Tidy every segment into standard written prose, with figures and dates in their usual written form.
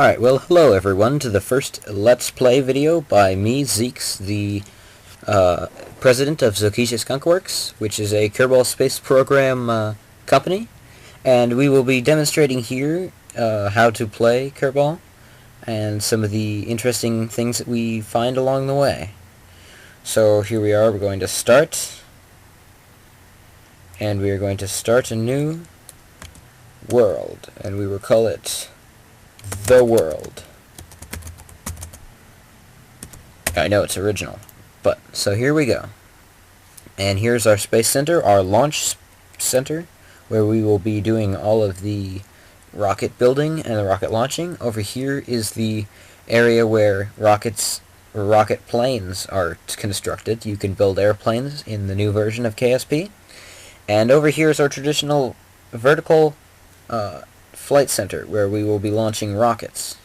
Alright, well, hello everyone to the first Let's Play video by me, Zeeks, the president of Zokisha Skunkworks, which is a Kerbal Space Program company, and we will be demonstrating here how to play Kerbal, and some of the interesting things that we find along the way. So here we are, we're going to start, and we are going to start a new world, and we will call it the world. I know it's original, but so here we go. And here's our space center, our launch center, where we will be doing all of the rocket building and the rocket launching. Over here is the area where rocket planes are constructed. You can build airplanes in the new version of KSP. And over here is our traditional vertical flight center, where we will be launching rockets.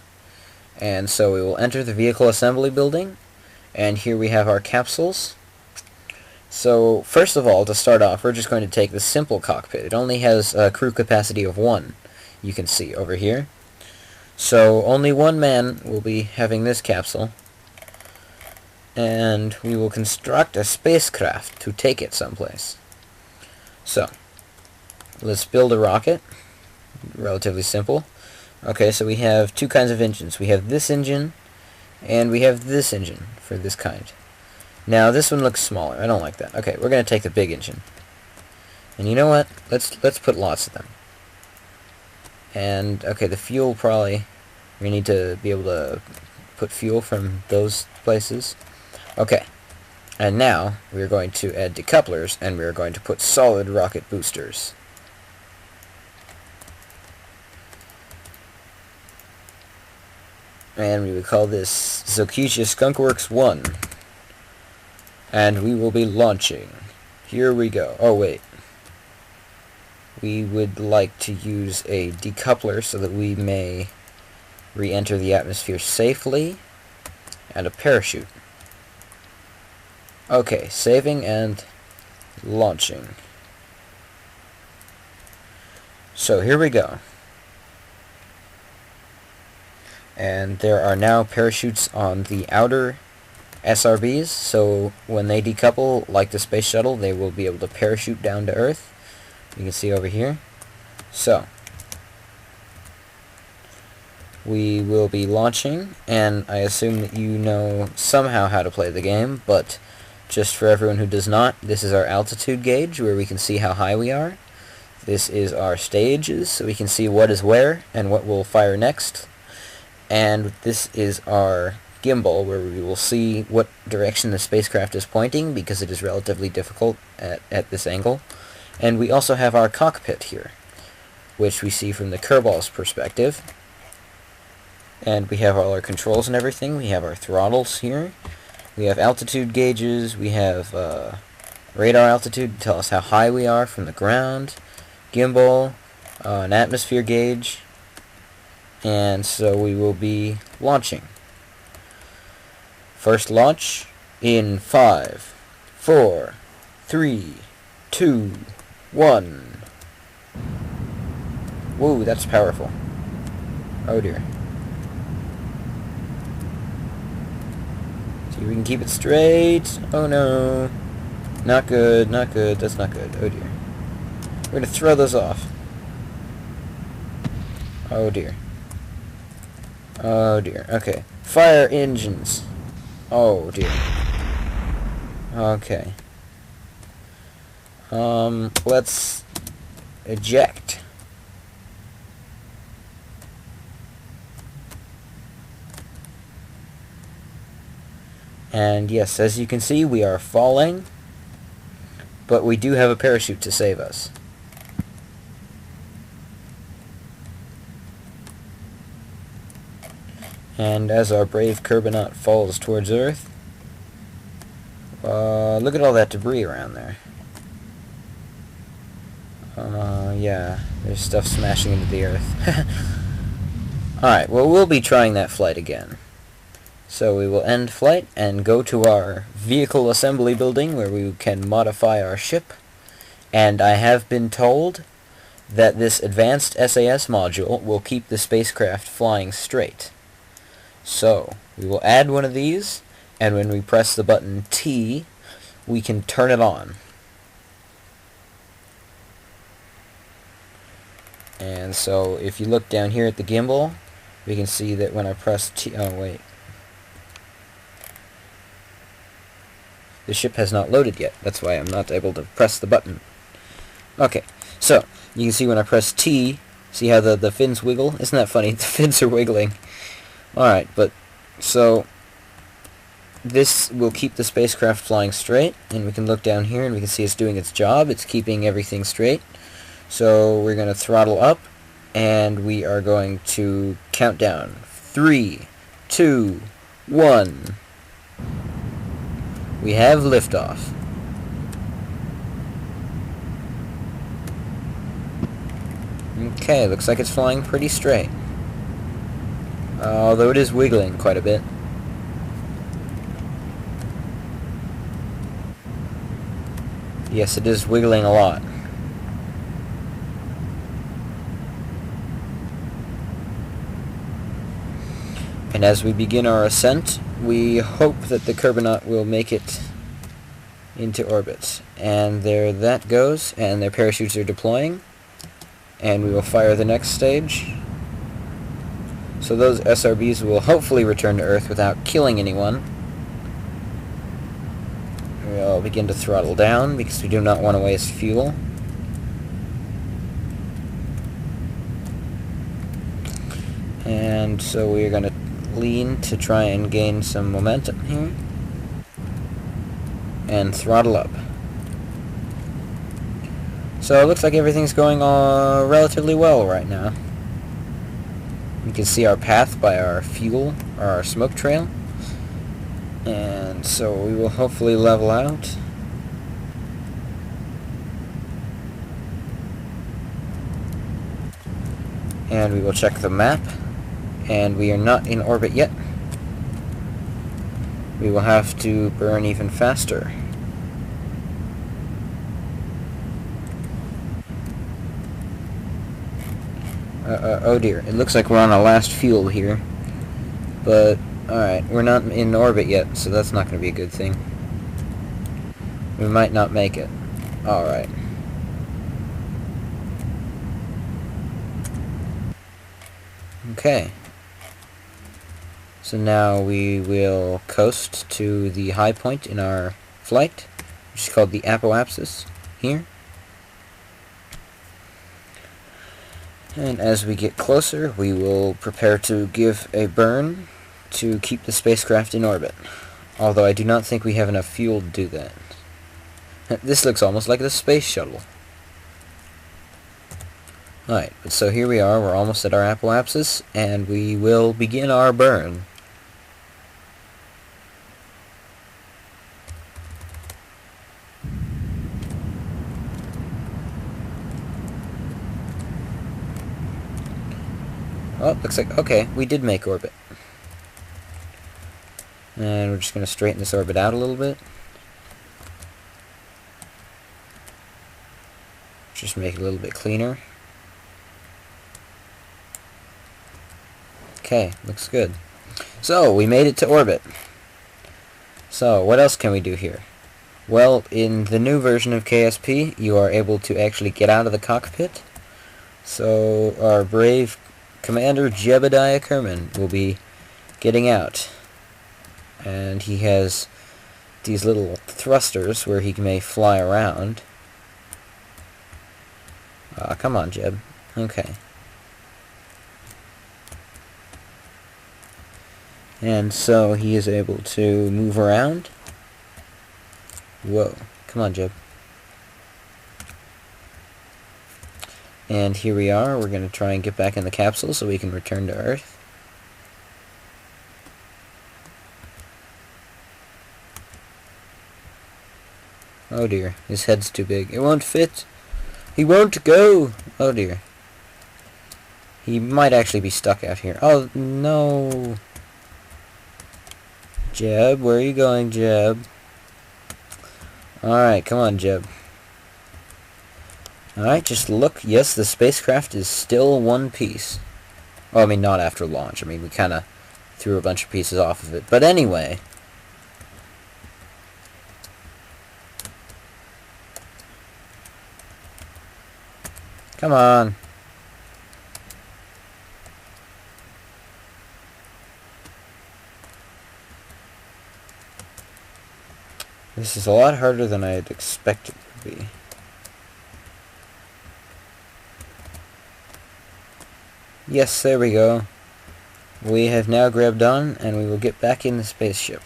And so we will enter the vehicle assembly building, and here we have our capsules. So first of all, to start off, we're just going to take the simple cockpit. It only has a crew capacity of 1, you can see over here. So only one man will be having this capsule, and we will construct a spacecraft to take it someplace. So let's build a rocket. Relatively simple. Okay, so we have two kinds of engines. We have this engine, and we have this engine for this kind. Now this one looks smaller. I don't like that. Okay, we're gonna take the big engine. And you know what? Let's put lots of them. And okay, the fuel probably we need to be able to put fuel from those places. Okay. And now we're going to add decouplers, and we're going to put solid rocket boosters. And we would call this Zokisha Skunkworks 1. And we will be launching. Here we go. Oh, wait. We would like to use a decoupler so that we may re-enter the atmosphere safely. And a parachute. Okay, saving and launching. So here we go. And there are now parachutes on the outer SRBs, so when they decouple, like the space shuttle, they will be able to parachute down to Earth. You can see over here. So we will be launching, and I assume that you know somehow how to play the game, but just for everyone who does not, this is our altitude gauge, where we can see how high we are. This is our stages, so we can see what is where and what will fire next. And this is our gimbal, where we will see what direction the spacecraft is pointing, because it is relatively difficult at this angle. And we also have our cockpit here, which we see from the Kerbal's perspective. And we have all our controls and everything. We have our throttles here. We have altitude gauges. We have radar altitude to tell us how high we are from the ground. Gimbal, an atmosphere gauge. And so we will be launching. First launch in 5, 4, 3, 2, 1. Whoa, that's powerful. Oh dear. See if we can keep it straight. Oh no. Not good, not good. That's not good. Oh dear. We're going to throw those off. Oh dear. Oh dear. Okay. Fire engines. Oh dear. Okay. Let's eject. And yes, as you can see, we are falling, but we do have a parachute to save us. And as our brave Kerbanaut falls towards Earth, look at all that debris around there. Yeah, there's stuff smashing into the Earth. Alright, well, we'll be trying that flight again. So we will end flight and go to our vehicle assembly building, where we can modify our ship. And I have been told that this advanced SAS module will keep the spacecraft flying straight. So, we will add one of these, and when we press the button T, we can turn it on. And so, if you look down here at the gimbal, we can see that when I press T... Oh, wait. The ship has not loaded yet. That's why I'm not able to press the button. Okay, so, you can see when I press T, see how the fins wiggle? Isn't that funny? The fins are wiggling. Alright, but, so, this will keep the spacecraft flying straight, and we can look down here and we can see it's doing its job. It's keeping everything straight. So, we're going to throttle up, and we are going to count down. 3, 2, 1. We have liftoff. Okay, looks like it's flying pretty straight. Although it is wiggling quite a bit. Yes, it is wiggling a lot. And as we begin our ascent, we hope that the Kerbal will make it into orbit. And there that goes, and their parachutes are deploying. And we will fire the next stage. So those SRBs will hopefully return to Earth without killing anyone. We'll begin to throttle down because we do not want to waste fuel. And so we're going to lean to try and gain some momentum here. And throttle up. So it looks like everything's going relatively well right now. You can see our path by our fuel, or our smoke trail. And so we will hopefully level out. And we will check the map. And we are not in orbit yet. We will have to burn even faster. Oh dear, it looks like we're on our last fuel here. But, alright, we're not in orbit yet, so that's not going to be a good thing. We might not make it. Alright. Okay. So now we will coast to the high point in our flight, which is called the apoapsis, here. And as we get closer, we will prepare to give a burn to keep the spacecraft in orbit. Although I do not think we have enough fuel to do that. This looks almost like the space shuttle. Alright, so here we are, we're almost at our apoapsis, and we will begin our burn. Oh, looks like, okay, we did make orbit. And we're just going to straighten this orbit out a little bit. Just make it a little bit cleaner. Okay, looks good. So, we made it to orbit. So, what else can we do here? Well, in the new version of KSP, you are able to actually get out of the cockpit. So, our brave Commander Jebediah Kerman will be getting out. And he has these little thrusters where he may fly around. Come on, Jeb. Okay. And so he is able to move around. Whoa. Come on, Jeb. And here we are. We're going to try and get back in the capsule so we can return to Earth. Oh dear. His head's too big. It won't fit. He won't go. Oh dear. He might actually be stuck out here. Oh no. Jeb, where are you going, Jeb? Alright, come on, Jeb. Alright, just look. Yes, the spacecraft is still one piece. Well, I mean, not after launch. I mean, we kind of threw a bunch of pieces off of it. But anyway. Come on. This is a lot harder than I had expected it to be. Yes, there we go. We have now grabbed on, and we will get back in the spaceship.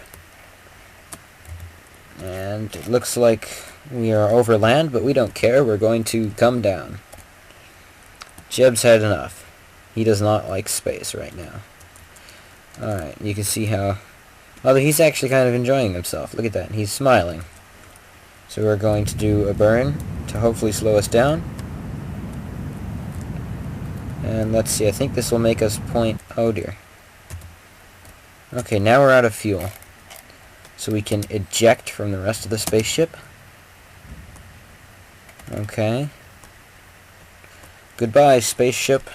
And it looks like we are over land, but we don't care. We're going to come down. Jeb's had enough. He does not like space right now. Alright, you can see how... Although he's actually kind of enjoying himself. Look at that. He's smiling. So we're going to do a burn to hopefully slow us down. And let's see. I think this will make us point... Oh dear. Okay, now we're out of fuel. So we can eject from the rest of the spaceship. Okay. Goodbye, spaceship.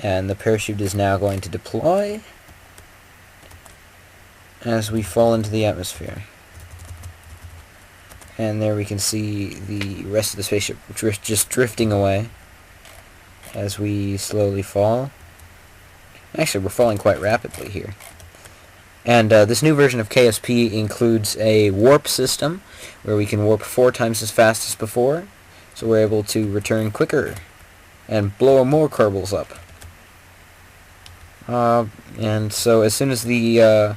And the parachute is now going to deploy as we fall into the atmosphere. And there we can see the rest of the spaceship just drifting away as we slowly fall. Actually, we're falling quite rapidly here. And this new version of KSP includes a warp system where we can warp 4 times as fast as before. So we're able to return quicker and blow more Kerbals up. And so as soon as the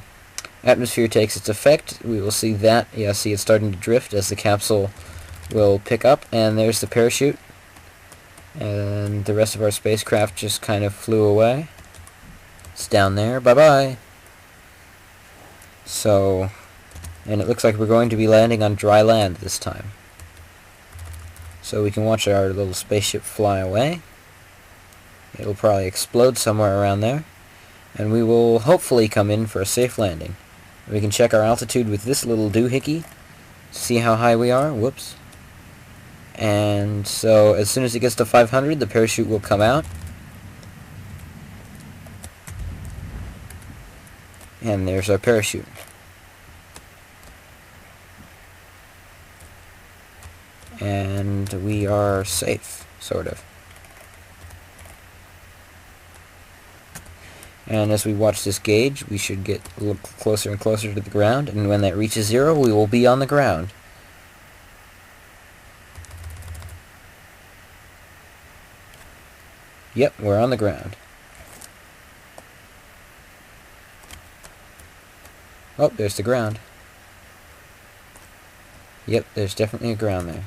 atmosphere takes its effect, we will see that. Yeah, see it's starting to drift as the capsule will pick up. And there's the parachute. And the rest of our spacecraft just kind of flew away. It's down there. Bye-bye. So, and it looks like we're going to be landing on dry land this time. So we can watch our little spaceship fly away. It'll probably explode somewhere around there. And we will hopefully come in for a safe landing. We can check our altitude with this little doohickey. See how high we are. Whoops. And so as soon as it gets to 500, the parachute will come out. And there's our parachute. And we are safe, sort of. And as we watch this gauge, we should look closer and closer to the ground, and when that reaches 0, we will be on the ground. Yep, we're on the ground. Oh, there's the ground. Yep, there's definitely a ground there.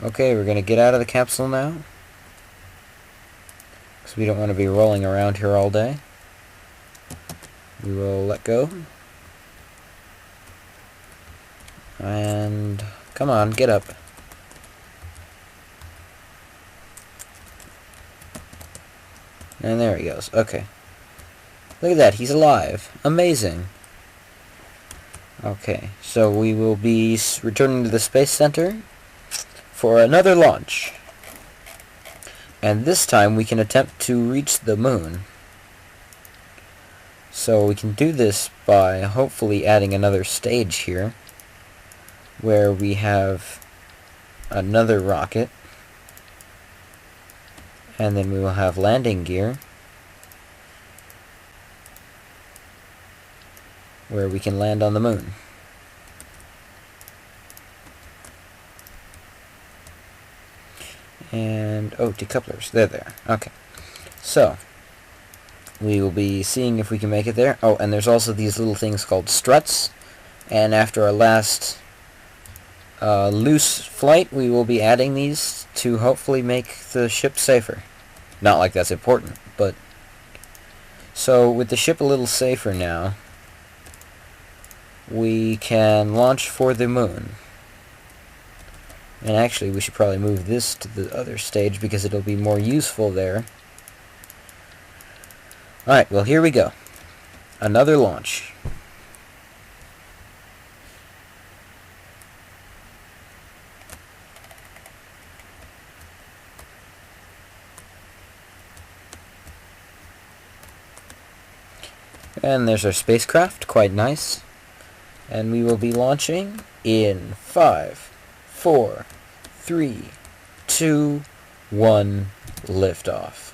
Okay, we're going to get out of the capsule now. Because we don't want to be rolling around here all day. We will let go. And come on, get up. And there he goes. Okay. Look at that, he's alive. Amazing. Okay, so we will be returning to the Space Center for another launch. And this time we can attempt to reach the moon. So we can do this by hopefully adding another stage here, where we have another rocket, and then we will have landing gear, where we can land on the moon. And, oh, decouplers, they're there. Okay. So, we will be seeing if we can make it there. Oh, and there's also these little things called struts. And after our last loose flight, we will be adding these to hopefully make the ship safer. Not like that's important, but... So, with the ship a little safer now, we can launch for the moon. And actually, we should probably move this to the other stage because it'll be more useful there. Alright, well, here we go. Another launch. And there's our spacecraft, quite nice. And we will be launching in 5, 4, 3, 2, 1, liftoff.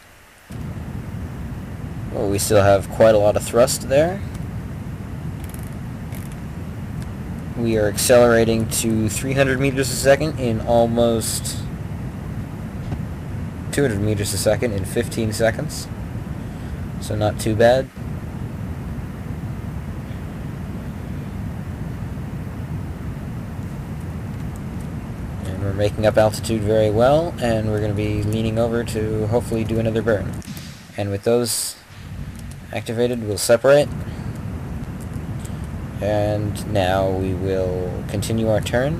Well, we still have quite a lot of thrust there. We are accelerating to 300 meters a second in almost 200 meters a second in 15 seconds. So not too bad. And we're making up altitude very well, and we're going to be leaning over to hopefully do another burn. And with those activated, we'll separate. And now we will continue our turn.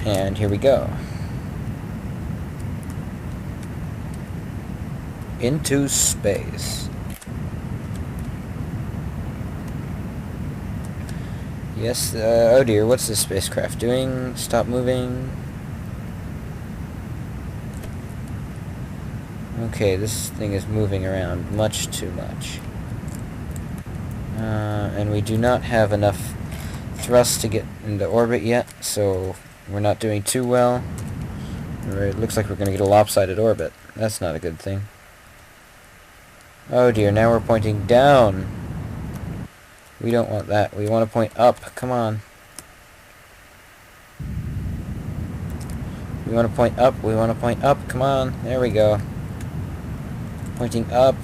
And here we go. Into space. Yes, oh dear, what's this spacecraft doing? Stop moving. Okay, this thing is moving around much too much. And we do not have enough thrust to get into orbit yet, so we're not doing too well. It looks like we're going to get a lopsided orbit. That's not a good thing. Oh dear, now we're pointing down. We don't want that. We want to point up. Come on. We want to point up. We want to point up. Come on. There we go. Pointing up.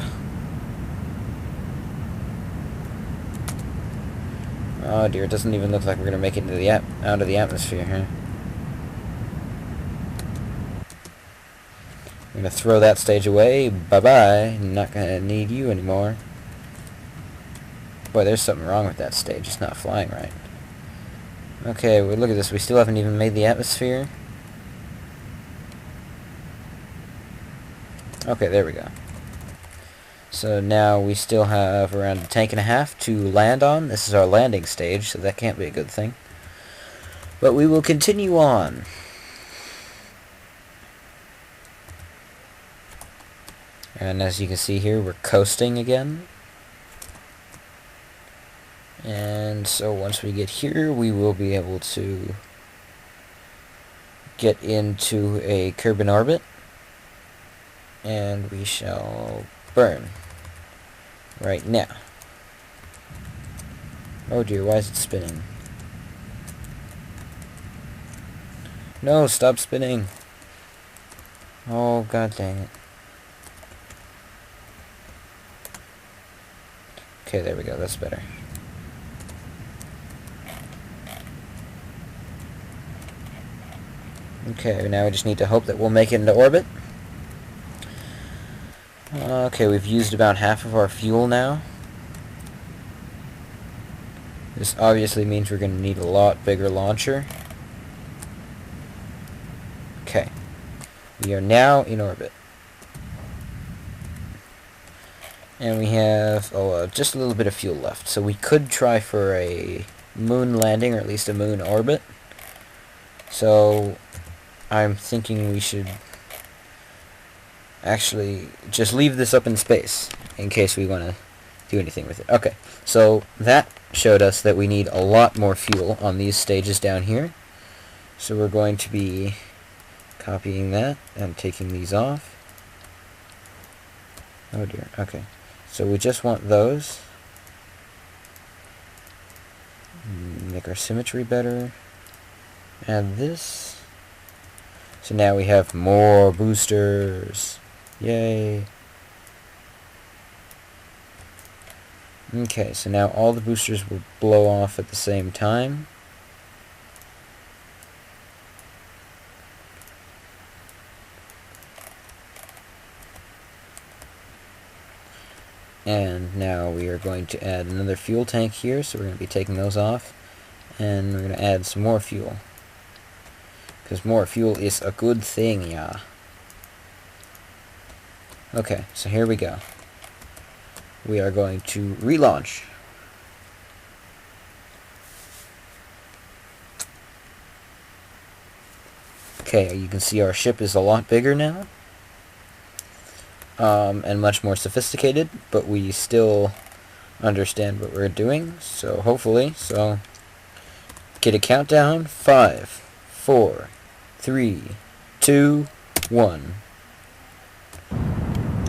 Oh dear, it doesn't even look like we're going to make it into the out of the atmosphere here. I'm going to throw that stage away. Bye-bye. Not going to need you anymore. Boy, there's something wrong with that stage. It's not flying right. Okay, well, look at this. We still haven't even made the atmosphere. Okay, there we go. So now we still have around a tank and a half to land on. This is our landing stage, so that can't be a good thing. But we will continue on. And as you can see here, we're coasting again. And so once we get here, we will be able to get into a Kerbal orbit. And we shall burn right now. Oh dear, why is it spinning? No, stop spinning. Oh, god dang it. Okay, there we go, that's better. Okay, now we just need to hope that we'll make it into orbit. Okay, we've used about half of our fuel now. This obviously means we're going to need a lot bigger launcher. Okay, we are now in orbit. And we have just a little bit of fuel left. So we could try for a moon landing, or at least a moon orbit. So I'm thinking we should actually just leave this up in space in case we want to do anything with it. Okay, so that showed us that we need a lot more fuel on these stages down here. So we're going to be copying that and taking these off. Oh dear, okay. So we just want those. Make our symmetry better. Add this. So now we have more boosters. Yay. Okay, so now all the boosters will blow off at the same time. And now we are going to add another fuel tank here, so we're going to be taking those off. And we're going to add some more fuel. Because more fuel is a good thing, yeah. Okay, so here we go. We are going to relaunch. Okay, you can see our ship is a lot bigger now. and much more sophisticated, but we still understand what we're doing, so hopefully. So get a countdown. 5, 4, 3, 2, 1.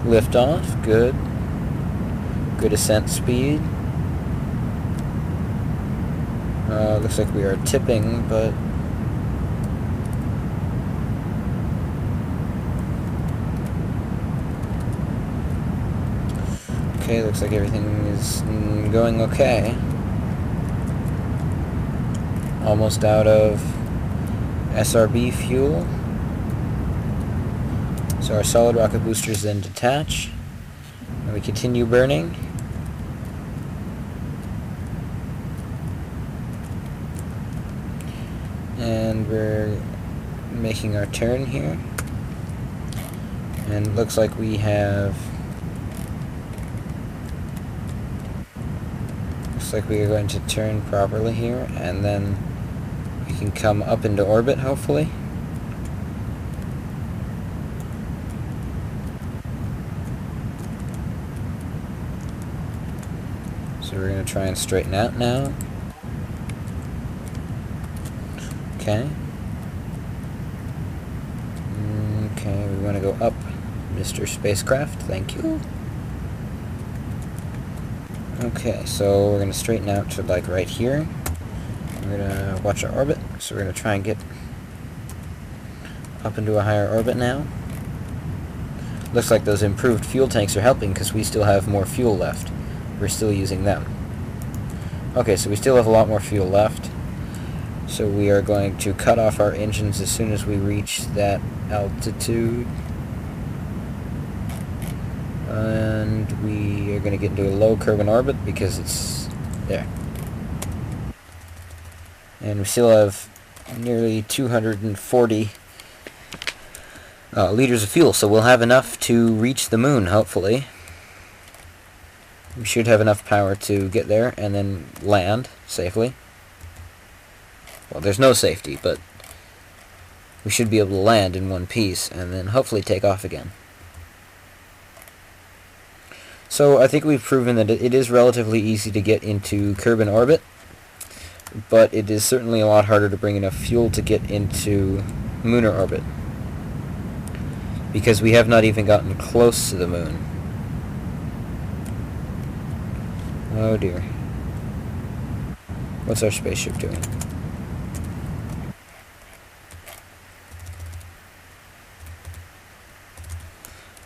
Lift off. Good. Good ascent speed. Looks like we are tipping, but okay, looks like everything is going okay. Almost out of SRB fuel. So our solid rocket boosters then detach, and we continue burning. And we're making our turn here. And looks like we have... Looks like we are going to turn properly here, and then we can come up into orbit, hopefully. So we're going to try and straighten out now. Okay. Okay, we want to go up, Mr. Spacecraft. Thank you. Okay, so we're going to straighten out to like right here. We're going to watch our orbit. So we're going to try and get up into a higher orbit now. Looks like those improved fuel tanks are helping because we still have more fuel left. We're still using them. Okay, so we still have a lot more fuel left. So we are going to cut off our engines as soon as we reach that altitude. And we are going to get into a low Kerbal orbit because it's there. And we still have nearly 240 liters of fuel, so we'll have enough to reach the moon, hopefully. We should have enough power to get there and then land safely. Well, there's no safety, but we should be able to land in one piece and then hopefully take off again. So I think we've proven that it is relatively easy to get into Kerbal orbit, but it is certainly a lot harder to bring enough fuel to get into lunar orbit, because we have not even gotten close to the moon. Oh dear. What's our spaceship doing?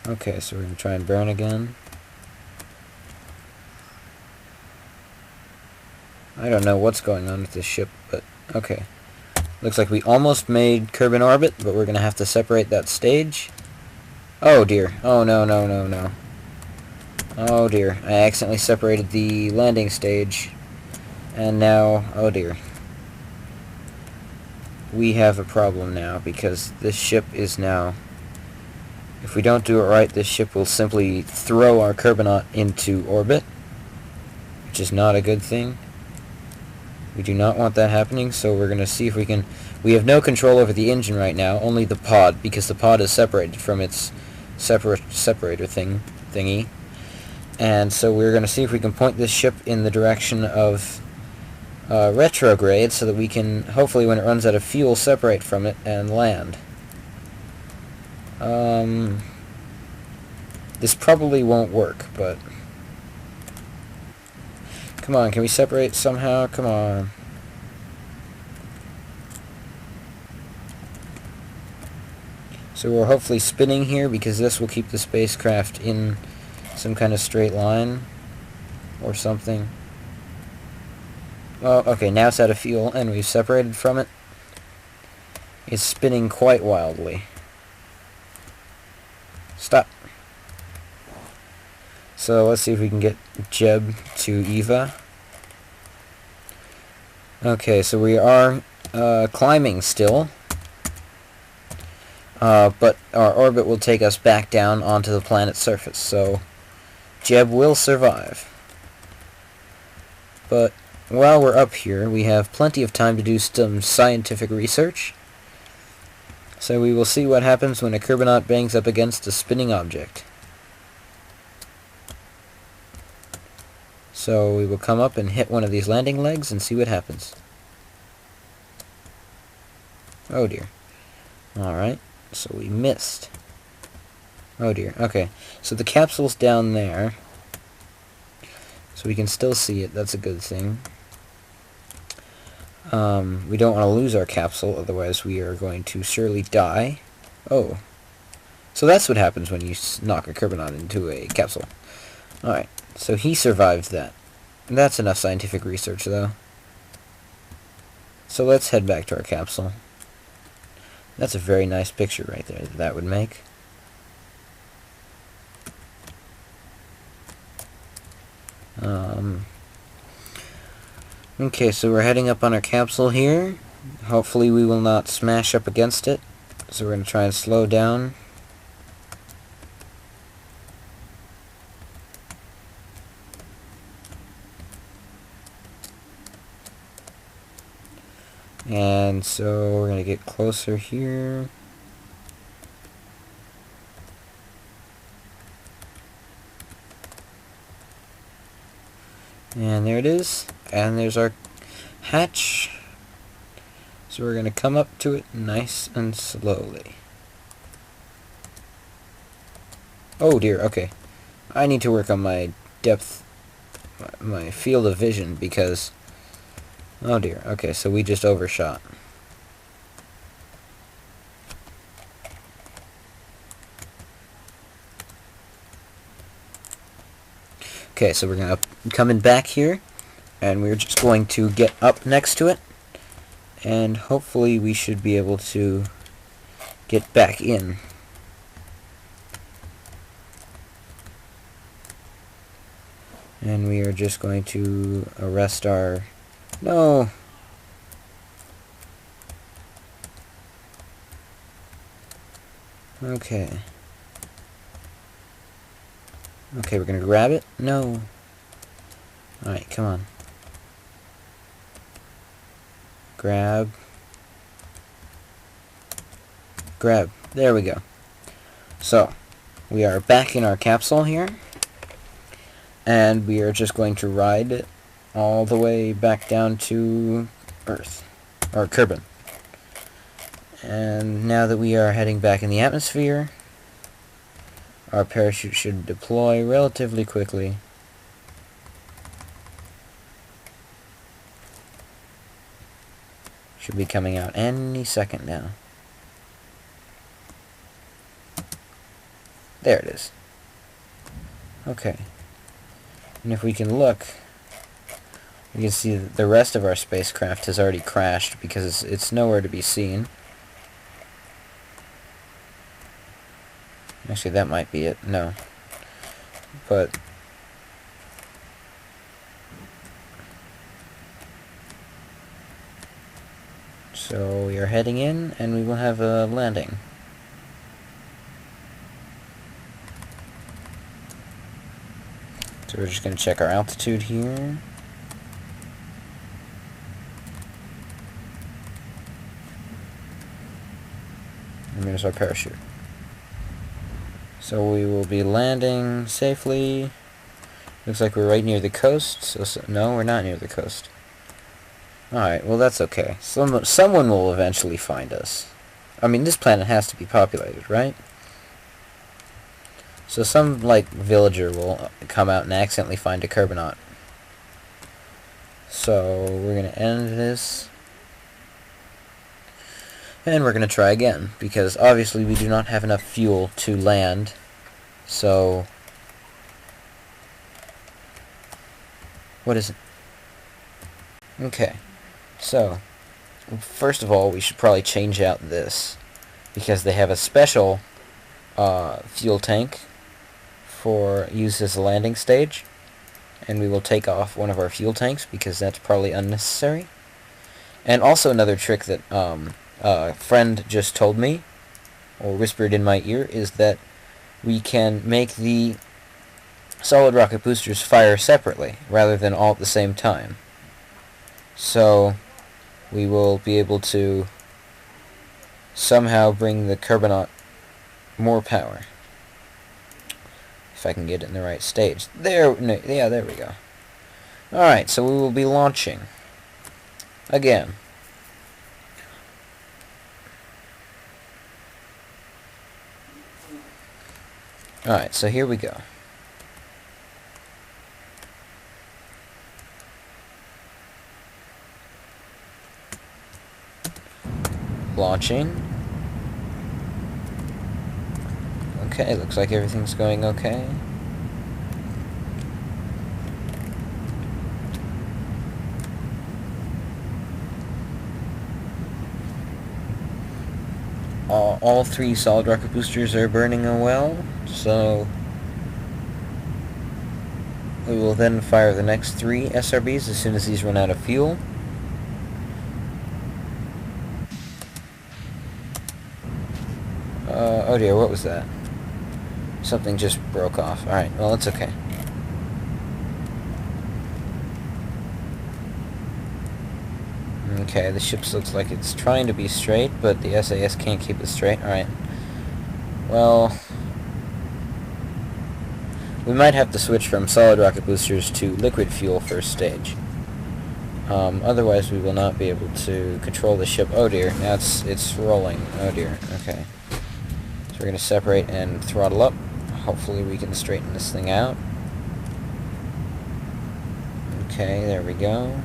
Okay, so we're going to try and burn again. I don't know what's going on with this ship, but okay. Looks like we almost made Kerbal orbit, but we're going to have to separate that stage. Oh dear. Oh no, no, no, no. Oh dear. I accidentally separated the landing stage. And now, oh dear. We have a problem now, because this ship is now... If we don't do it right, this ship will simply throw our Kerbal into orbit, which is not a good thing. We do not want that happening, so we're going to see if we can... We have no control over the engine right now, only the pod, because the pod is separated from its separator thingy. And so we're going to see if we can point this ship in the direction of retrograde, so that we can, hopefully when it runs out of fuel, separate from it and land. This probably won't work, but... Come on, can we separate somehow? Come on. So we're hopefully spinning here, because this will keep the spacecraft in some kind of straight line or something. Oh, okay, now it's out of fuel, and we've separated from it. It's spinning quite wildly. Stop. So let's see if we can get Jeb to Eva. Okay, so we are climbing still. But our orbit will take us back down onto the planet's surface, so Jeb will survive. But while we're up here, we have plenty of time to do some scientific research. So we will see what happens when a Kerbal bangs up against a spinning object. So we will come up and hit one of these landing legs and see what happens. Oh dear. Alright, so we missed. Oh dear, okay. So the capsule's down there. So we can still see it, that's a good thing. We don't want to lose our capsule, otherwise we are going to surely die. Oh. So that's what happens when you knock a Kerbal into a capsule. Alright, so he survived that. That's enough scientific research, though. So let's head back to our capsule. That's a very nice picture right there that would make. Okay, so we're heading up on our capsule here. Hopefully we will not smash up against it. So we're going to try and slow down. And so we're going to get closer here. And there it is. And there's our hatch. So we're going to come up to it nice and slowly. Oh dear, okay. I need to work on my depth, my field of vision, because... Oh dear, okay, so we just overshot. Okay, so we're going to come in back here, and we're just going to get up next to it, and hopefully we should be able to get back in. And we are just going to arrest our... No! Okay. Okay, we're gonna grab it? No. Alright, come on. Grab. Grab. There we go. So, we are back in our capsule here. And we are just going to ride it all the way back down to Earth. Or Kerbal. And now that we are heading back in the atmosphere, our parachute should deploy relatively quickly. Should be coming out any second now. There it is. Okay. And if we can look, we can see that the rest of our spacecraft has already crashed because it's nowhere to be seen. Actually, that might be it. No. But... So we are heading in, and we will have a landing. So we're just going to check our altitude here. And there's our parachute. So we will be landing safely. Looks like we're right near the coast. So no, we're not near the coast. Alright, well that's okay. Someone will eventually find us. I mean, this planet has to be populated, right? So some, like, villager will come out and accidentally find a Kerbal. So we're going to end this. And we're going to try again, because obviously we do not have enough fuel to land. So... What is it? Okay. So, first of all, we should probably change out this, because they have a special fuel tank for use as a landing stage, and we will take off one of our fuel tanks because that's probably unnecessary. And also another trick that a friend just told me, or whispered in my ear, is that we can make the solid rocket boosters fire separately rather than all at the same time. So we will be able to somehow bring the Kerbal more power. If I can get it in the right stage. There, no, yeah, there we go. Alright, so we will be launching. Again. Alright, so here we go. Launching. Okay, looks like everything's going okay. All three solid rocket boosters are burning well, so we will then fire the next 3 SRBs as soon as these run out of fuel. Oh dear, what was that? Something just broke off. Alright, well, it's okay. Okay, the ship looks like it's trying to be straight, but the SAS can't keep it straight. Alright. Well, we might have to switch from solid rocket boosters to liquid fuel first stage. Otherwise we will not be able to control the ship. Oh dear, now it's rolling. Oh dear, okay. So we're going to separate and throttle up. Hopefully we can straighten this thing out. Okay, there we go.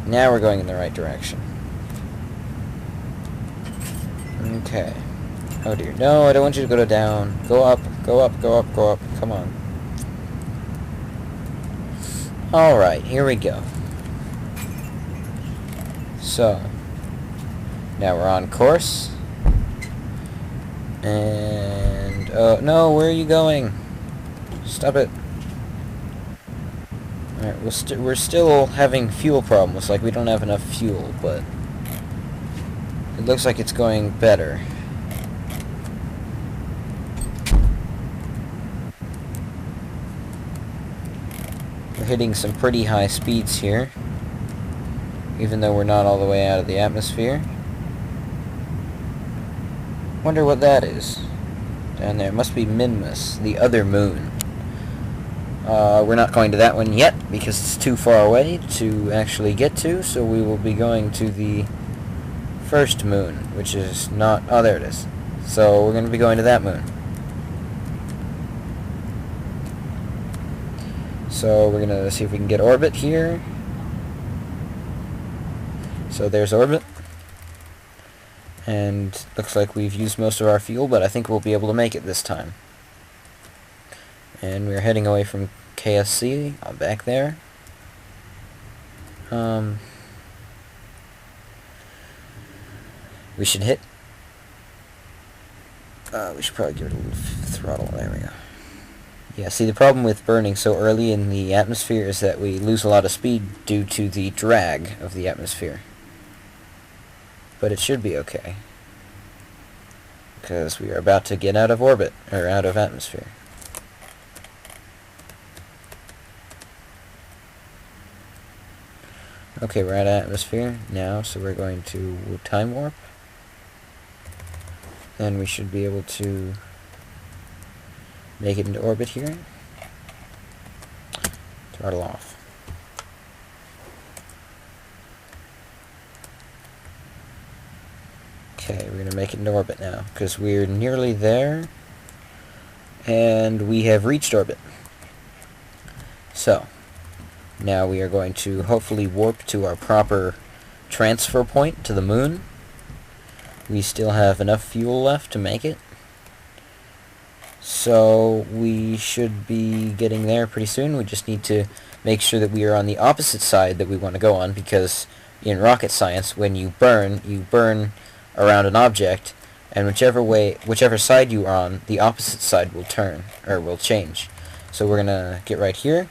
Now we're going in the right direction. Okay. Oh dear. No, I don't want you to go down. Go up, go up, go up, go up. Come on. Alright, here we go. So, now we're on course. And, no, where are you going? Stop it. Alright, we're still having fuel problems, like we don't have enough fuel, but it looks like it's going better. We're hitting some pretty high speeds here, even though we're not all the way out of the atmosphere. Wonder what that is. Down there, must be Minmus, the other moon. We're not going to that one yet, because it's too far away to actually get to, so we will be going to the first moon, which is not... Oh, there it is. So we're going to be going to that moon. So we're going to see if we can get orbit here. So there's orbit. And looks like we've used most of our fuel, but I think we'll be able to make it this time. And we're heading away from KSC, back there. We should hit... we should probably give it a little throttle. There we go. Yeah, see, the problem with burning so early in the atmosphere is that we lose a lot of speed due to the drag of the atmosphere. But it should be okay, because we are about to get out of orbit, or out of atmosphere. Okay, we're out of atmosphere now, so we're going to time warp. And we should be able to make it into orbit here. Throttle off. Okay, we're going to make it into orbit now, because we're nearly there, and we have reached orbit. So, now we are going to hopefully warp to our proper transfer point to the moon. We still have enough fuel left to make it, so we should be getting there pretty soon. We just need to make sure that we are on the opposite side that we want to go on, because in rocket science, when you burn around an object, and whichever side you are on, the opposite side will turn, or will change. So we're gonna get right here,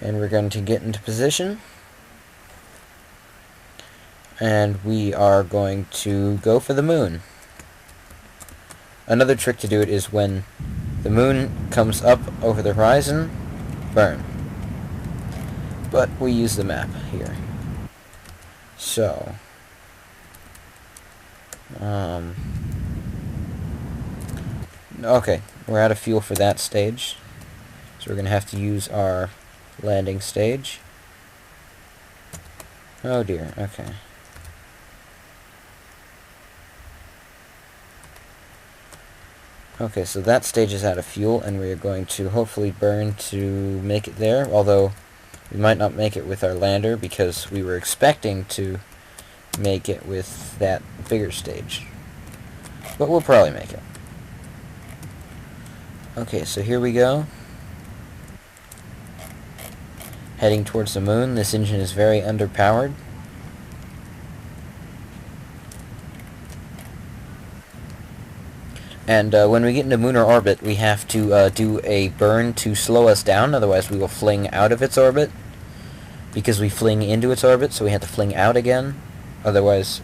and we're going to get into position, and we are going to go for the moon. Another trick to do it is when the moon comes up over the horizon, burn. But we use the map here. So, okay, we're out of fuel for that stage, so we're going to have to use our landing stage. Oh dear, okay. Okay, so that stage is out of fuel, and we are going to hopefully burn to make it there, although we might not make it with our lander, because we were expecting to make it with that bigger stage. But we'll probably make it. Okay, so here we go. Heading towards the moon. This engine is very underpowered. And when we get into lunar orbit, we have to do a burn to slow us down, otherwise we will fling out of its orbit. Because we fling into its orbit, so we have to fling out again. Otherwise,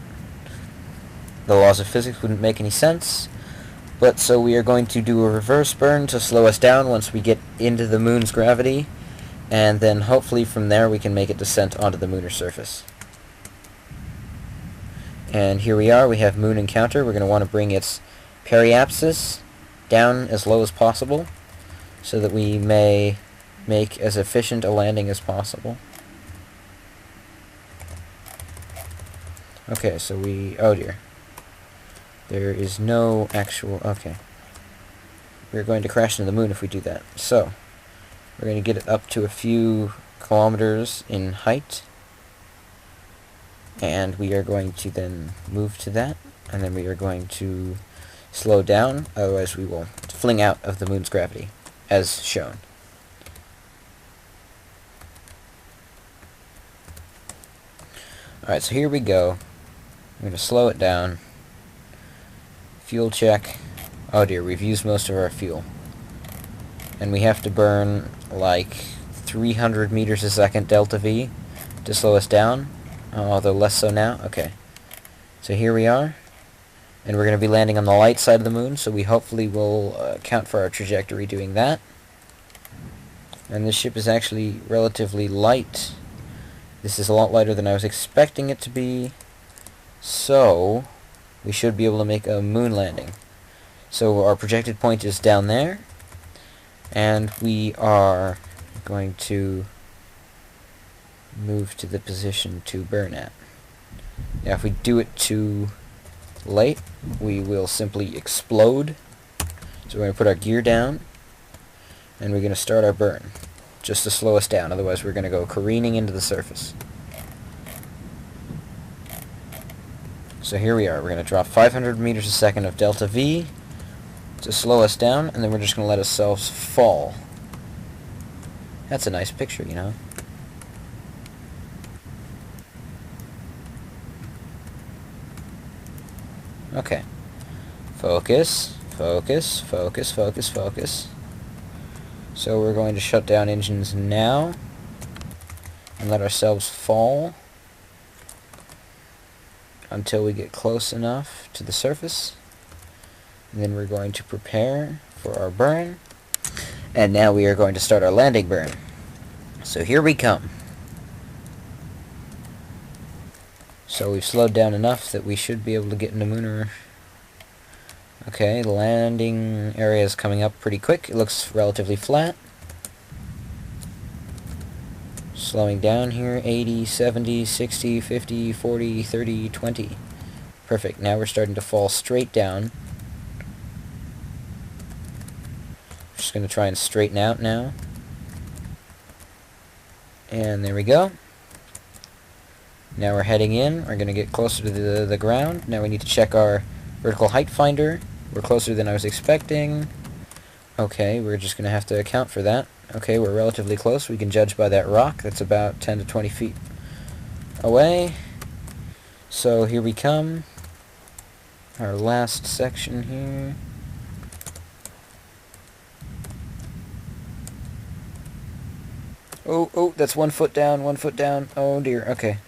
the laws of physics wouldn't make any sense. But so we are going to do a reverse burn to slow us down once we get into the moon's gravity. And then hopefully from there we can make a descent onto the lunar surface. And here we are, we have moon encounter. We're going to want to bring its periapsis down as low as possible so that we may make as efficient a landing as possible. Okay, so oh dear. There is no actual, okay. We're going to crash into the moon if we do that. So, we're going to get it up to a few kilometers in height. And we are going to then move to that. And then we are going to slow down, otherwise we will fling out of the moon's gravity, as shown. Alright, so here we go. I'm going to slow it down. Fuel check. Oh dear, we've used most of our fuel. And we have to burn like 300 meters a second delta V to slow us down. Although less so now. Okay. So here we are. And we're going to be landing on the light side of the moon, so we hopefully will account for our trajectory doing that. And this ship is actually relatively light. This is a lot lighter than I was expecting it to be. So, we should be able to make a moon landing. So our projected point is down there. And we are going to move to the position to burn at. Now if we do it too late, we will simply explode. So we're going to put our gear down, and we're going to start our burn, just to slow us down, otherwise we're going to go careening into the surface. So here we are, we're going to drop 500 meters a second of delta V to slow us down, and then we're just going to let ourselves fall. That's a nice picture, you know. Okay. Focus, focus, focus, focus, focus. So we're going to shut down engines now and let ourselves fall until we get close enough to the surface. And then we're going to prepare for our burn. And now we are going to start our landing burn. So here we come. So we've slowed down enough that we should be able to get into Mooner. Okay, the landing area is coming up pretty quick. It looks relatively flat. Slowing down here, 80, 70, 60, 50, 40, 30, 20. Perfect. Now we're starting to fall straight down. Just going to try and straighten out now. And there we go. Now we're heading in. We're going to get closer to the ground. Now we need to check our vertical height finder. We're closer than I was expecting. Okay, we're just going to have to account for that. Okay, we're relatively close. We can judge by that rock. That's about 10 to 20 feet away. So here we come. Our last section here. Oh, that's 1 foot down, 1 foot down. Oh dear, okay.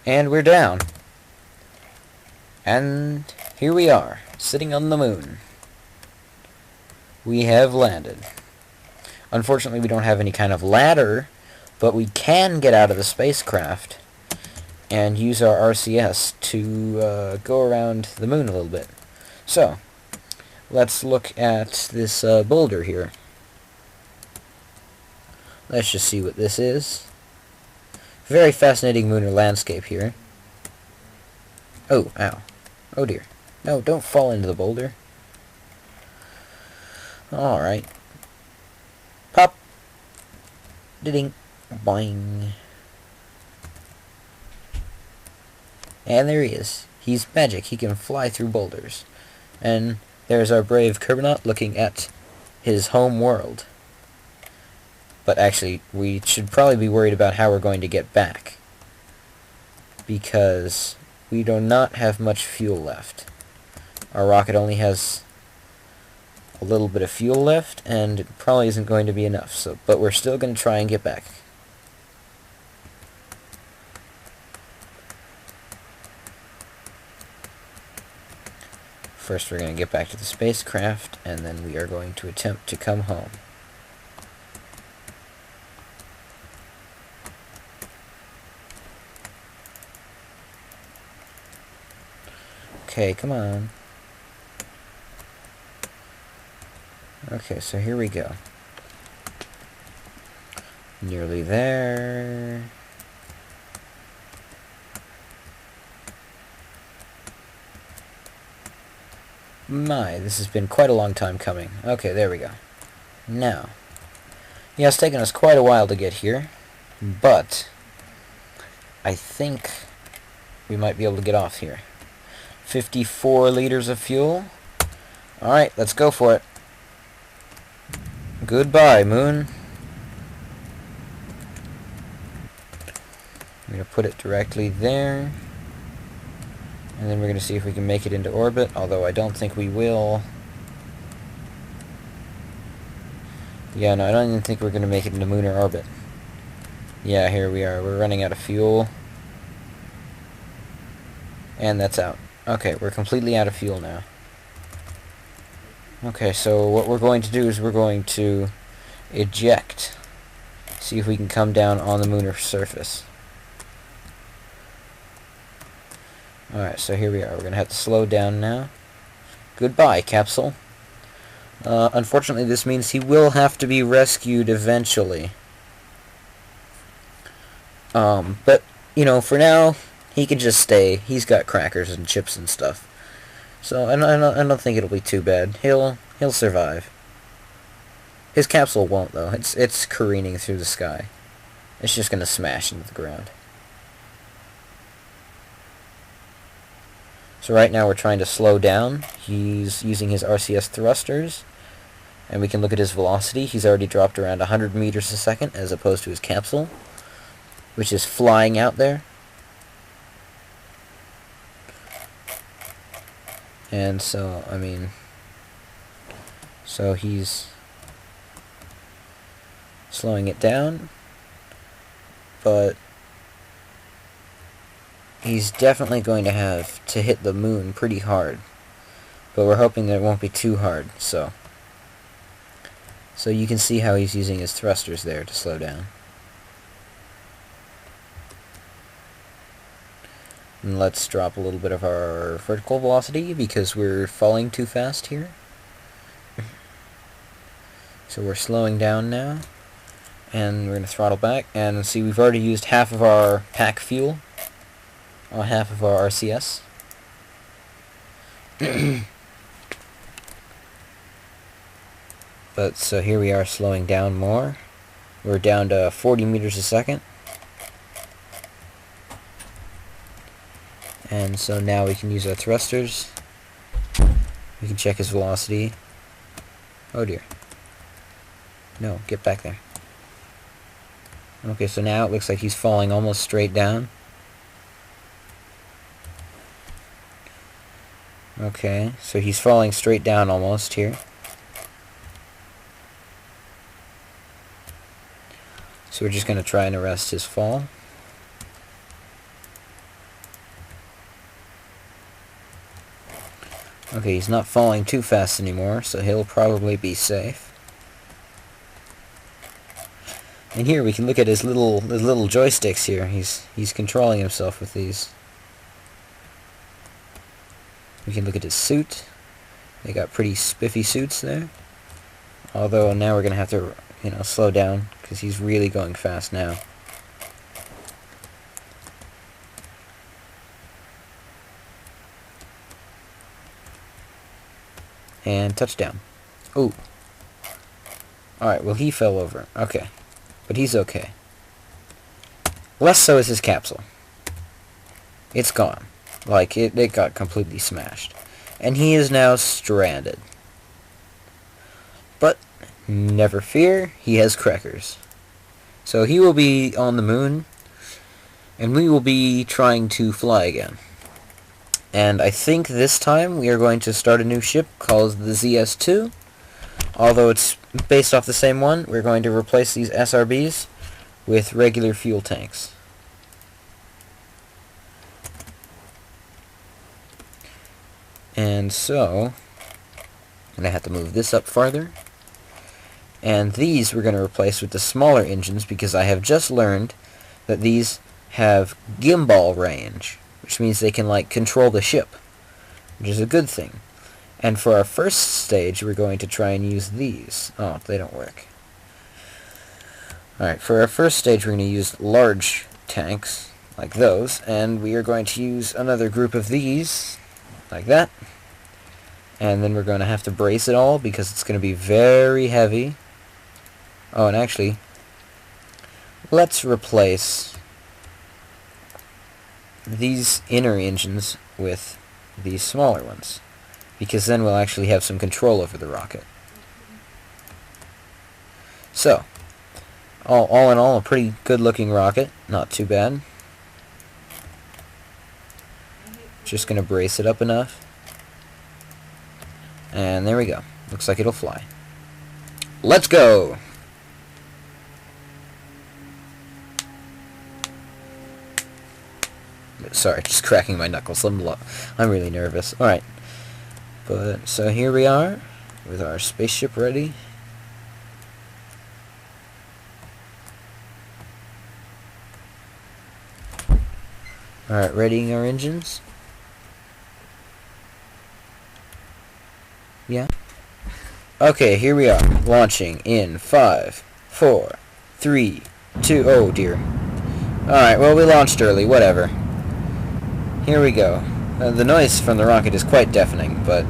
And we're down. And here we are, sitting on the moon. We have landed. Unfortunately, we don't have any kind of ladder, but we can get out of the spacecraft and use our RCS to go around the moon a little bit. So, let's look at this boulder here. Let's just see what this is. Very fascinating lunar landscape here. Oh, ow. Oh dear. No, don't fall into the boulder. Alright. Pop. Ding. Boing. And there he is. He's magic. He can fly through boulders. And there's our brave Kerbonaut looking at his home world. But actually, we should probably be worried about how we're going to get back. Because we do not have much fuel left. Our rocket only has a little bit of fuel left, and it probably isn't going to be enough. But we're still going to try and get back. First we're going to get back to the spacecraft, and then we are going to attempt to come home. Okay, come on. Okay, so here we go. Nearly there. My, this has been quite a long time coming. Okay, there we go. Now, yeah, it's taken us quite a while to get here, but I think we might be able to get off here. 54 liters of fuel. Alright, let's go for it. Goodbye, Moon. I'm going to put it directly there. And then we're going to see if we can make it into orbit, although I don't think we will. Yeah, no, I don't even think we're going to make it into lunar orbit. Yeah, here we are. We're running out of fuel. And that's out. Okay, we're completely out of fuel now. Okay, so what we're going to do is we're going to eject. See if we can come down on the lunar surface. Alright, so here we are. We're going to have to slow down now. Goodbye, capsule. Unfortunately, this means he will have to be rescued eventually. But, you know, for now, he can just stay. He's got crackers and chips and stuff. So, I don't think it'll be too bad. He'll survive. His capsule won't, though. It's careening through the sky. It's just going to smash into the ground. So right now we're trying to slow down. He's using his RCS thrusters, and we can look at his velocity. He's already dropped around 100 meters a second as opposed to his capsule, which is flying out there. And so, I mean, so he's slowing it down, but he's definitely going to have to hit the moon pretty hard. But we're hoping that it won't be too hard, so you can see how he's using his thrusters there to slow down. And let's drop a little bit of our vertical velocity because we're falling too fast here. So we're slowing down now. And we're going to throttle back. And see, we've already used half of our pack fuel. On half of our RCS. But so here we are slowing down more. We're down to 40 meters a second. And so now we can use our thrusters. We can check his velocity. Oh dear. No, get back there. Okay, so now it looks like he's falling almost straight down. Okay, so he's falling straight down almost here. So we're just going to try and arrest his fall. Okay, he's not falling too fast anymore, so he'll probably be safe. And here we can look at his little joysticks here. He's controlling himself with these. We can look at his suit. They got pretty spiffy suits there. Although now we're going to have to slow down, because he's really going fast now. And touchdown. Ooh. Alright, well he fell over. Okay. But he's okay. Less so is his capsule. It's gone. Like, it got completely smashed. And he is now stranded. But, never fear, he has crackers. So he will be on the moon, and we will be trying to fly again. And I think this time we are going to start a new ship called the ZS-2. Although it's based off the same one, we're going to replace these SRBs with regular fuel tanks. And so, and I have to move this up farther. And these we're going to replace with the smaller engines, because I have just learned that these have gimbal range, which means they can, like, control the ship, which is a good thing. And for our first stage, we're going to try and use these. Oh, they don't work. Alright, for our first stage, we're going to use large tanks, like those, and we are going to use another group of these, like that. And then we're going to have to brace it all, because it's going to be very heavy. Oh, and actually, let's replace these inner engines with these smaller ones, because then we'll actually have some control over the rocket. So, all in all, a pretty good looking rocket, not too bad. Just gonna brace it up enough, and there we go. Looks like it'll fly. Let's go! Sorry, just cracking my knuckles. I'm really nervous. Alright. But, so here we are, with our spaceship ready. Alright, readying our engines. Yeah. Okay, here we are, launching in 5, 4, 3, 2, oh dear. Alright, well we launched early, whatever. Here we go. The noise from the rocket is quite deafening, but...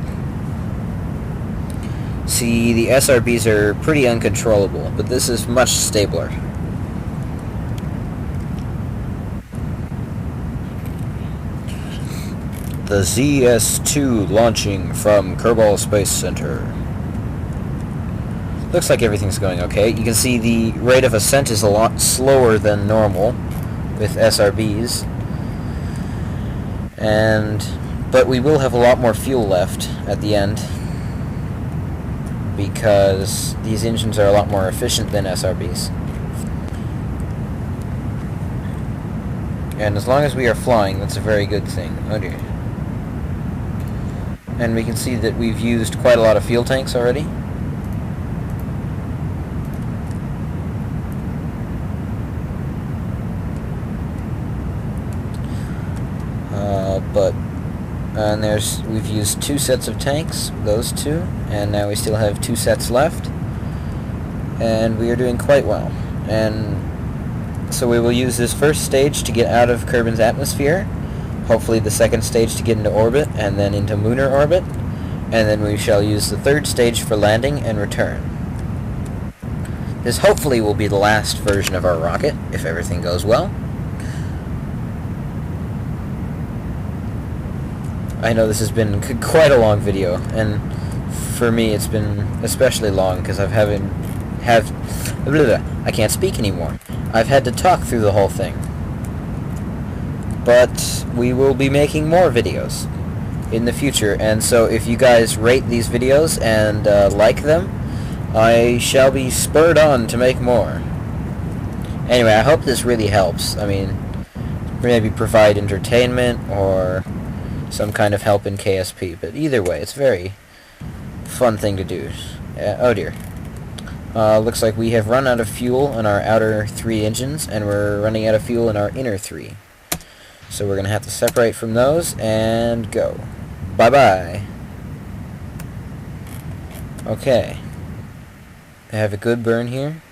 See, the SRBs are pretty uncontrollable, but this is much stabler. The ZS-2 launching from Kerbal Space Center. Looks like everything's going okay. You can see the rate of ascent is a lot slower than normal with SRBs. But we will have a lot more fuel left at the end, because these engines are a lot more efficient than SRBs. And as long as we are flying, that's a very good thing. Oh dear. And we can see that we've used quite a lot of fuel tanks already. We've used 2 sets of tanks, those 2, and now we still have 2 sets left, and we are doing quite well. And so we will use this first stage to get out of Kerbin's atmosphere, hopefully the second stage to get into orbit, and then into lunar orbit, and then we shall use the third stage for landing and return. This hopefully will be the last version of our rocket, if everything goes well. I know this has been quite a long video, and for me it's been especially long because I can't speak anymore. I've had to talk through the whole thing. But we will be making more videos in the future, and so if you guys rate these videos and like them, I shall be spurred on to make more. Anyway, I hope this really helps. I mean, maybe provide entertainment or some kind of help in KSP, but either way, it's a very fun thing to do. Oh dear. Looks like we have run out of fuel in our outer 3 engines, and we're running out of fuel in our inner 3. So we're going to have to separate from those and go. Bye-bye. Okay. have a good burn here.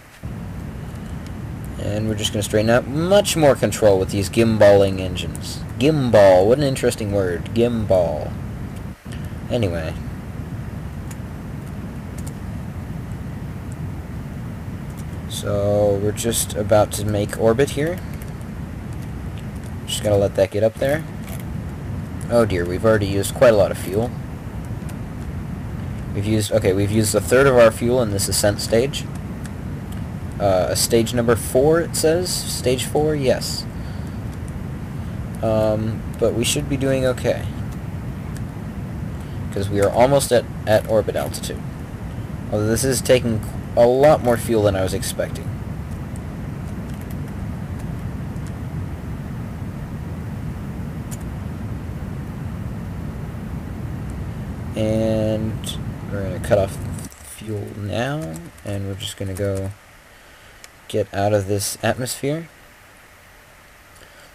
And we're just going to straighten out much more control with these gimballing engines. Gimbal, what an interesting word. Gimbal. Anyway. So we're just about to make orbit here. Just gotta let that get up there. Oh dear, we've already used quite a lot of fuel. We've used a third of our fuel in this ascent stage. Stage number 4, it says? Stage 4? Yes. But we should be doing okay. Because we are almost at orbit altitude. Although this is taking a lot more fuel than I was expecting. And we're going to cut off fuel now, and we're just going to go get out of this atmosphere.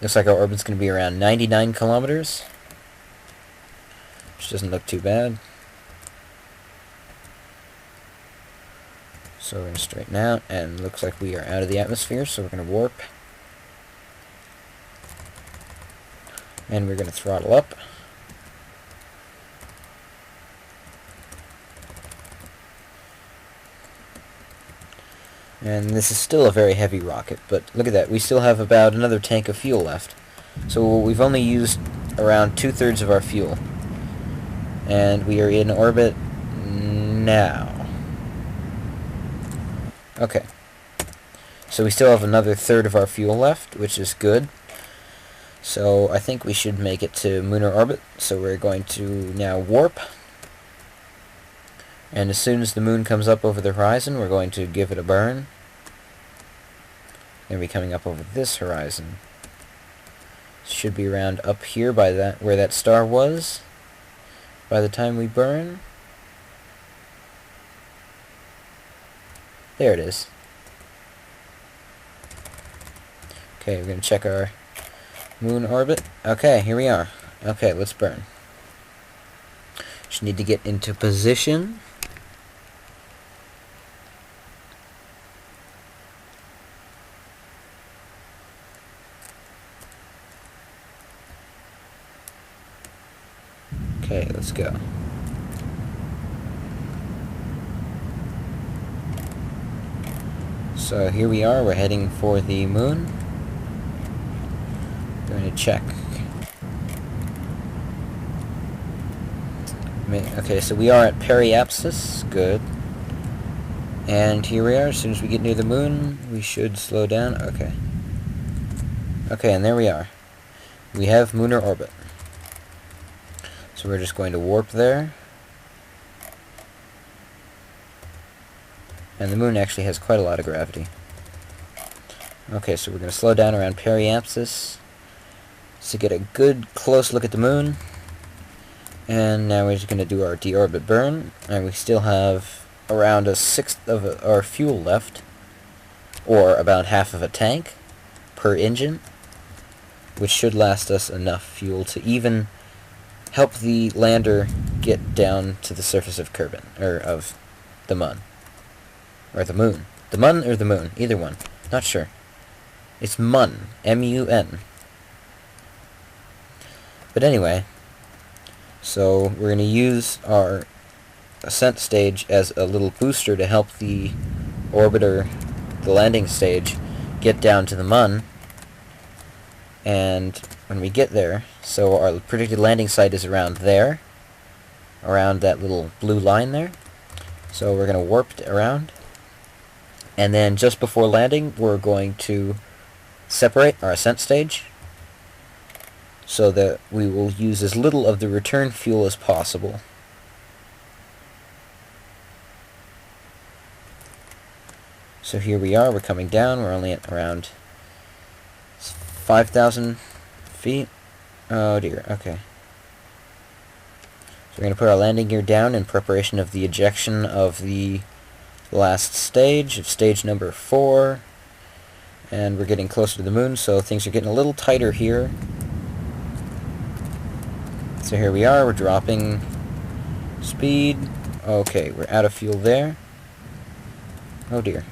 Looks like our orbit's going to be around 99 kilometers, which doesn't look too bad. So we're going to straighten out, and looks like we are out of the atmosphere, so we're going to warp. And we're going to throttle up. And this is still a very heavy rocket, but look at that, we still have about another tank of fuel left. So we've only used around 2/3 of our fuel. And we are in orbit now. Okay. So we still have another third of our fuel left, which is good. So I think we should make it to lunar orbit. So we're going to now warp. And as soon as the moon comes up over the horizon, we're going to give it a burn. Going to be coming up over this horizon. Should be around up here by that where that star was by the time we burn. There it is. Okay, we're going to check our moon orbit. Okay, here we are. Okay, let's burn. Just need to get into position. Okay, let's go. So here we are, we're heading for the moon. Going to check. Okay, so we are at periapsis, good. And here we are, as soon as we get near the moon, we should slow down. Okay. Okay, and there we are. We have lunar orbit. So we're just going to warp there. And the moon actually has quite a lot of gravity. Okay, so we're going to slow down around periapsis to get a good close look at the moon. And now we're just going to do our deorbit burn. And we still have around 1/6 of our fuel left, or about half of a tank per engine, which should last us enough fuel to even help the lander get down to the surface of Kerbin, or of the Mun. Or the moon. The Mun or the moon. Either one. Not sure. It's Mun. M-U-N. But anyway, so we're going to use our ascent stage as a little booster to help the orbiter, the landing stage, get down to the Mun. And when we get there, so our predicted landing site is around there, around that little blue line there. So we're going to warp around. And then just before landing, we're going to separate our ascent stage so that we will use as little of the return fuel as possible. So here we are, we're coming down, we're only at around 5,000 feet. Oh dear, okay. So we're going to put our landing gear down in preparation of the ejection of the last stage, of stage number 4. And we're getting closer to the moon, so things are getting a little tighter here. So here we are, we're dropping speed. Okay, we're out of fuel there. Oh dear.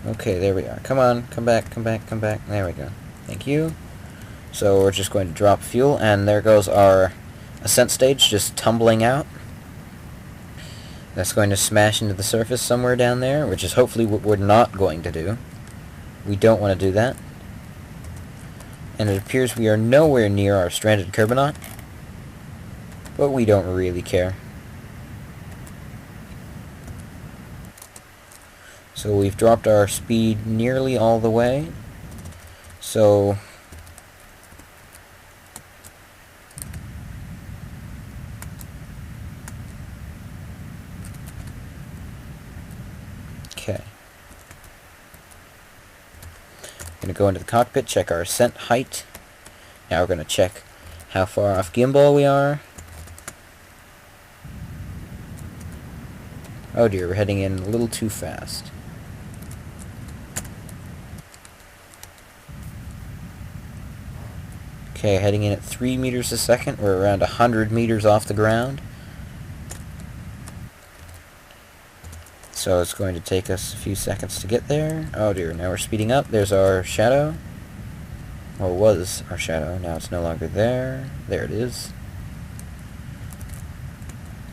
Okay, there we are. Come on, come back, come back, come back. There we go. Thank you. So we're just going to drop fuel, and there goes our ascent stage just tumbling out. That's going to smash into the surface somewhere down there, which is hopefully what we're not going to do. We don't want to do that. And it appears we are nowhere near our stranded Kerbinaut, but we don't really care. So we've dropped our speed nearly all the way. So okay. We're going to go into the cockpit, check our ascent height. Now we're going to check how far off gimbal we are. Oh dear, we're heading in a little too fast. Okay, heading in at 3 meters a second. We're around 100 meters off the ground. So it's going to take us a few seconds to get there. Oh dear, now we're speeding up. There's our shadow. Or was our shadow. Now it's no longer there. There it is.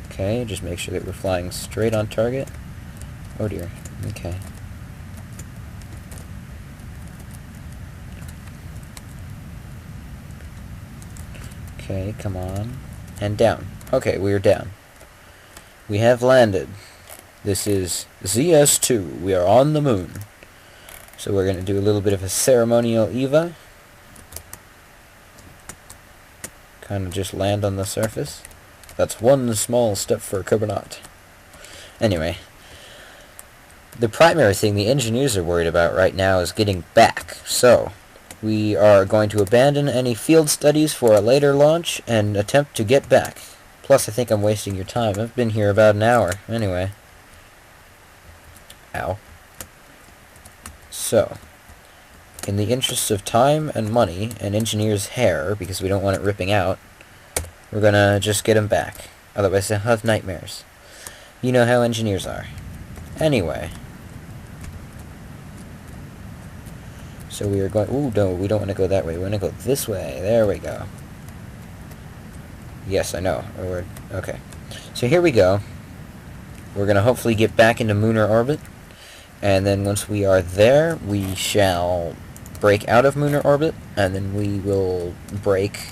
Okay, just make sure that we're flying straight on target. Oh dear. Okay. Okay, come on. And down. Okay, we're down. We have landed. This is ZS2. We are on the moon. So we're going to do a little bit of a ceremonial EVA. Kind of just land on the surface. That's one small step for a Kerbinaut. Anyway, the primary thing the engineers are worried about right now is getting back. So, we are going to abandon any field studies for a later launch and attempt to get back. Plus, I think I'm wasting your time. I've been here about an hour. Anyway. Ow. So, in the interests of time and money and engineers' hair, because we don't want it ripping out, we're gonna just get him back. Otherwise they'll have nightmares. You know how engineers are. Anyway. So we are going... Ooh, no, we don't want to go that way. We want to go this way. There we go. Yes, I know. Okay. So here we go. We're going to hopefully get back into lunar orbit. And then once we are there, we shall break out of lunar orbit. And then we will break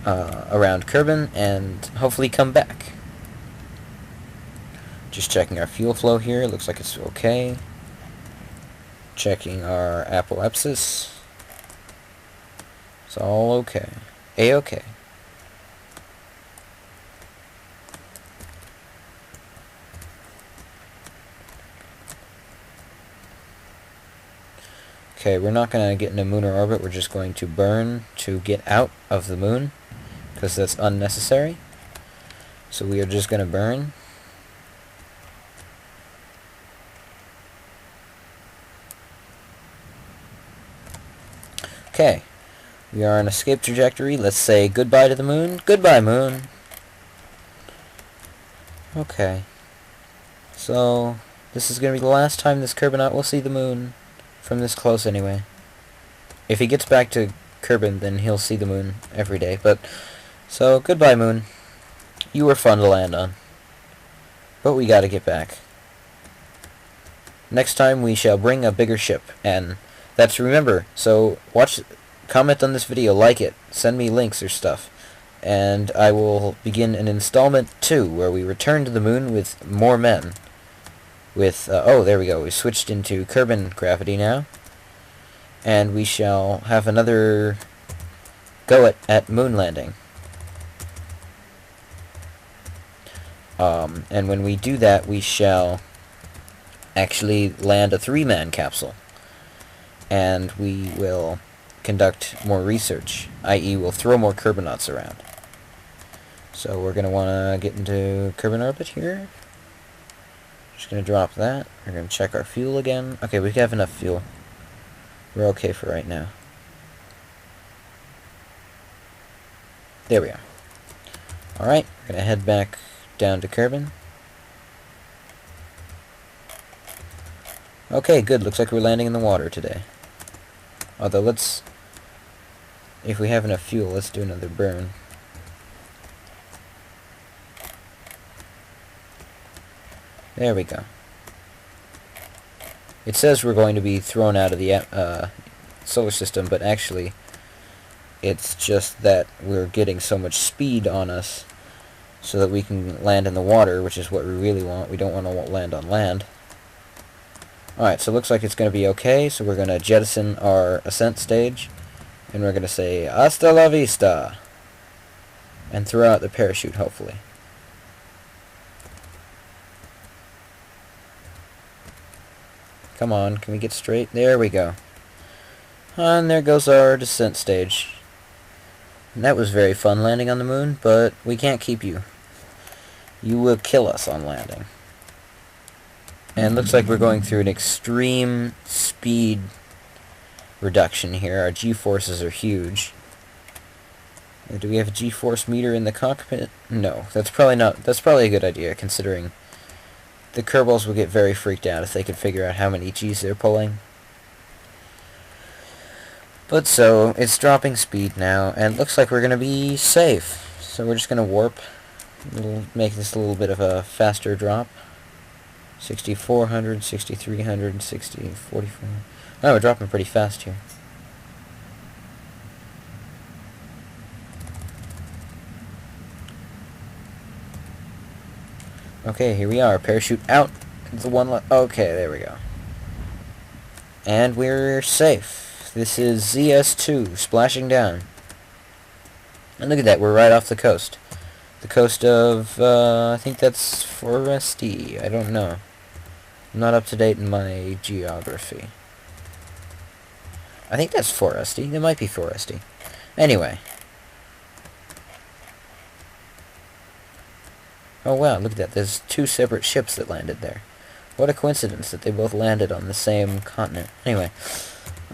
around Kerbin and hopefully come back. Just checking our fuel flow here. Looks like it's okay. Checking our apoapsis. It's all okay. A-okay. Okay, we're not going to get into lunar orbit. We're just going to burn to get out of the moon, because that's unnecessary. So we are just going to burn. Okay, we are on escape trajectory. Let's say goodbye to the moon. Goodbye, moon. Okay. So, this is going to be the last time this Kerbinaut will see the moon. From this close, anyway. If he gets back to Kerbin, then he'll see the moon every day. But, so, goodbye, moon. You were fun to land on. But we gotta get back. Next time we shall bring a bigger ship. And that's, remember, so comment on this video, like it, send me links or stuff. And I will begin an installment 2, where we return to the moon with more men. With, oh, there we go, we switched into Kerbin gravity now. And we shall have another go at moon landing. And when we do that, we shall actually land a 3-man capsule. And we will conduct more research, i.e. we'll throw more Kerbinauts around. So we're going to want to get into Kerbin orbit here. Just going to drop that. We're going to check our fuel again. Okay, we have enough fuel. We're okay for right now. There we are. Alright, we're going to head back down to Kerbin. Okay, good. Looks like we're landing in the water today. Although, let's... If we have enough fuel, let's do another burn. There we go. It says we're going to be thrown out of the solar system, but actually, it's just that we're getting so much speed on us so that we can land in the water, which is what we really want. We don't want to land on land. Alright, so it looks like it's going to be okay, so we're going to jettison our ascent stage, and we're going to say, hasta la vista, and throw out the parachute, hopefully. Come on, can we get straight? There we go. And there goes our descent stage. And that was very fun landing on the moon, but we can't keep you. You will kill us on landing. And looks like we're going through an extreme speed reduction here. Our G-forces are huge. Do we have a G-force meter in the cockpit? No, that's probably not. That's probably a good idea, considering the Kerbals will get very freaked out if they could figure out how many G's they're pulling. But so, it's dropping speed now, and it looks like we're going to be safe. So we're just going to warp. We'll make this a little bit of a faster drop. 6,400, 6,300, 6,044. Oh, we're dropping pretty fast here. Okay, here we are. Parachute out. The one. Okay, there we go. And we're safe. This is ZS2 splashing down. And look at that, we're right off the coast. The coast of, I think that's Foresti. I don't know. I'm not up to date in my geography. I think that's Foresti. It might be Foresti. Anyway. Oh wow, look at that. There's two separate ships that landed there. What a coincidence that they both landed on the same continent. Anyway.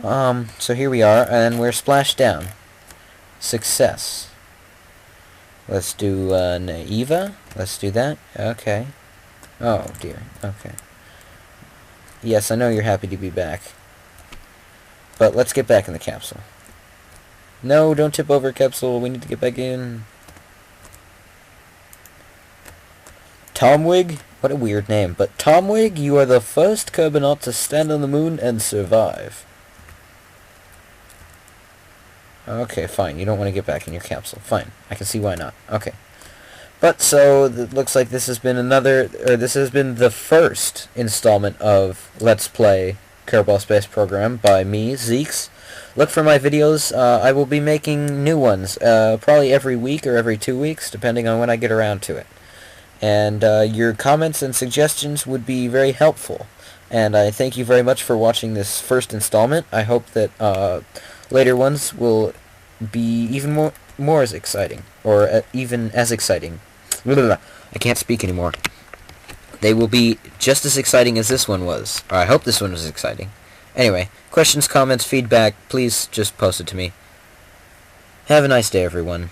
So here we are, and we're splashed down. Success. Let's do, Naiva. Let's do that. Okay. Oh, dear. Okay. Yes, I know you're happy to be back. But let's get back in the capsule. No, don't tip over, capsule. We need to get back in. Tomwig? What a weird name. But Tomwig, you are the first Kerbanaut to stand on the moon and survive. Okay, fine. You don't want to get back in your capsule. Fine. I can see why not. Okay. But, so, it looks like this has been this has been the first installment of Let's Play Kerbal Space Program by me, Zeeks. Look for my videos. I will be making new ones, probably every week or every 2 weeks, depending on when I get around to it. And your comments and suggestions would be very helpful. And I thank you very much for watching this first installment. I hope that later ones will be even more as exciting, or even as exciting. I can't speak anymore. They will be just as exciting as this one was. Or I hope this one was exciting. Anyway, questions, comments, feedback, please just post it to me. Have a nice day, everyone.